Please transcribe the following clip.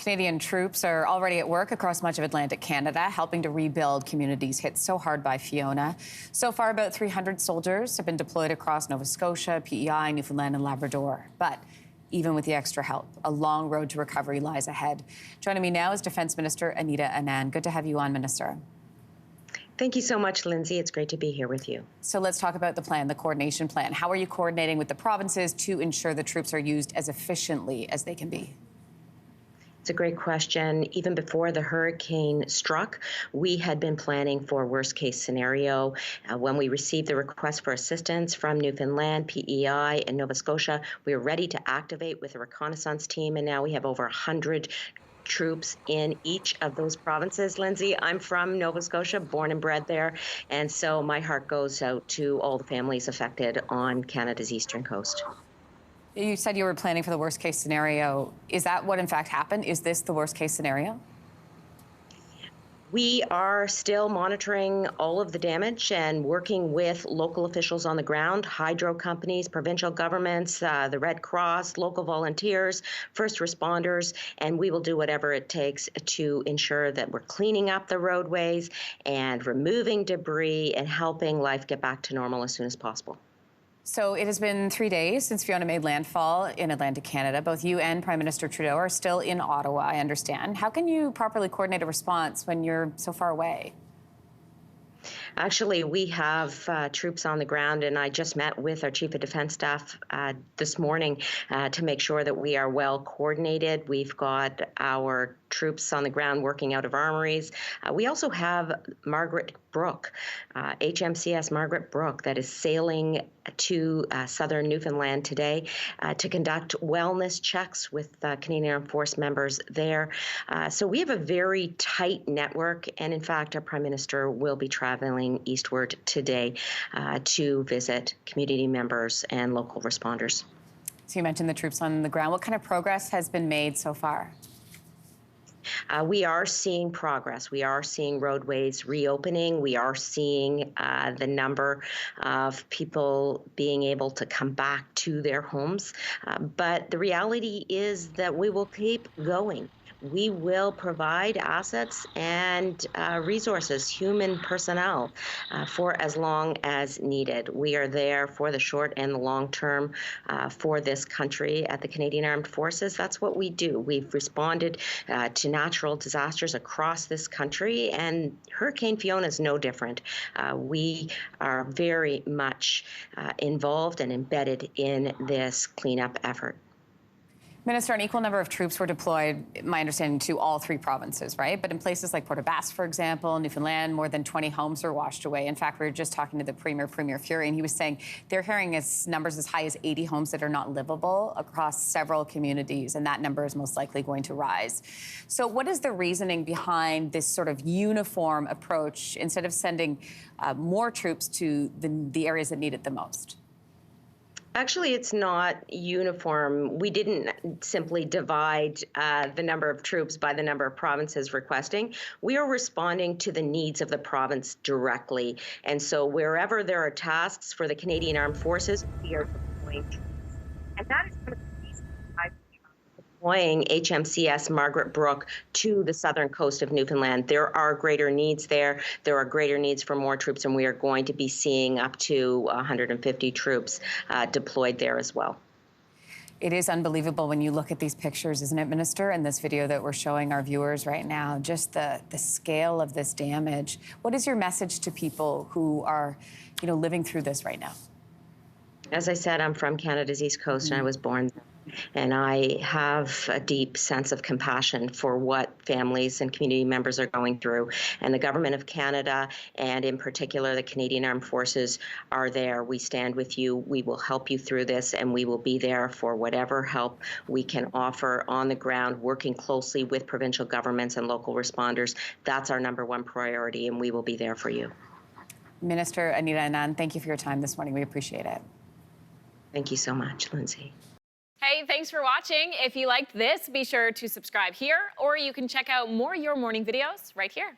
Canadian troops are already at work across much of Atlantic Canada, helping to rebuild communities hit so hard by Fiona. So far, about 300 soldiers have been deployed across Nova Scotia, PEI, Newfoundland and Labrador. But even with the extra help, a long road to recovery lies ahead. Joining me now is Defence Minister Anita Anand. Good to have you on, Minister. Thank you so much, Lindsey. It's great to be here with you. So let's talk about the plan, the coordination plan. How are you coordinating with the provinces to ensure the troops are used as efficiently as they can be? It's a great question. Even before the hurricane struck, we had been planning for worst case scenario. When we received the request for assistance from Newfoundland, PEI, and Nova Scotia, we were ready to activate with a reconnaissance team, and now we have over 100 troops in each of those provinces. Lindsey, I'm from Nova Scotia, born and bred there, and so my heart goes out to all the families affected on Canada's eastern coast. You said you were planning for the worst case scenario. Is that what in fact happened? Is this the worst case scenario? We are still monitoring all of the damage and working with local officials on the ground, hydro companies, provincial governments, the Red Cross, local volunteers, first responders, and we will do whatever it takes to ensure that we're cleaning up the roadways and removing debris and helping life get back to normal as soon as possible. So it has been 3 days since Fiona made landfall in Atlantic Canada. Both you and Prime Minister Trudeau are still in Ottawa, I understand. How can you properly coordinate a response when you're so far away? Actually, we have troops on the ground, and I just met with our Chief of Defence Staff this morning to make sure that we are well coordinated. We've got our troops on the ground working out of armories. We also have Margaret Brook, HMCS Margaret Brook, that is sailing to southern Newfoundland today to conduct wellness checks with Canadian Armed Force members there. So we have a very tight network, and in fact, our Prime Minister will be traveling eastward today to visit community members and local responders. So you mentioned the troops on the ground. What kind of progress has been made so far? We are seeing progress. We are seeing roadways reopening. We are seeing the number of people being able to come back to their homes. But the reality is that we will keep going. We will provide assets and resources, human personnel, for as long as needed. We are there for the short and the long term for this country at the Canadian Armed Forces. That's what we do. We've responded to natural disasters across this country, and Hurricane Fiona is no different. We are very much involved and embedded in this cleanup effort. Minister, an equal number of troops were deployed, my understanding, to all three provinces, right? But in places like Port aux Basques, for example, Newfoundland, more than 20 homes were washed away. In fact, we were just talking to the Premier, Premier Fury, and he was saying they're hearing numbers as high as 80 homes that are not livable across several communities, and that number is most likely going to rise. So what is the reasoning behind this sort of uniform approach instead of sending more troops to the areas that need it the most? Actually, it's not uniform. We didn't simply divide the number of troops by the number of provinces requesting. We are responding to the needs of the province directly. And so wherever there are tasks for the Canadian Armed Forces, we are deploying troops. And that is one of the reasons why we are deploying HMCS Margaret Brook to the southern coast of Newfoundland. There are greater needs there. There are greater needs for more troops, and we are going to be seeing up to 150 troops deployed there as well. It is unbelievable when you look at these pictures, isn't it, Minister? And this video that we're showing our viewers right now, just the scale of this damage. What is your message to people who are, living through this right now? As I said, I'm from Canada's East Coast, and I was born there. And I have a deep sense of compassion for what families and community members are going through. And the Government of Canada, and in particular the Canadian Armed Forces, are there. We stand with you. We will help you through this, and we will be there for whatever help we can offer on the ground, working closely with provincial governments and local responders. That's our #1 priority, and we will be there for you. Minister Anita Anand, thank you for your time this morning. We appreciate it. Thank you so much, Lindsey. Hey, thanks for watching. If you liked this, be sure to subscribe here, or you can check out more Your Morning videos right here.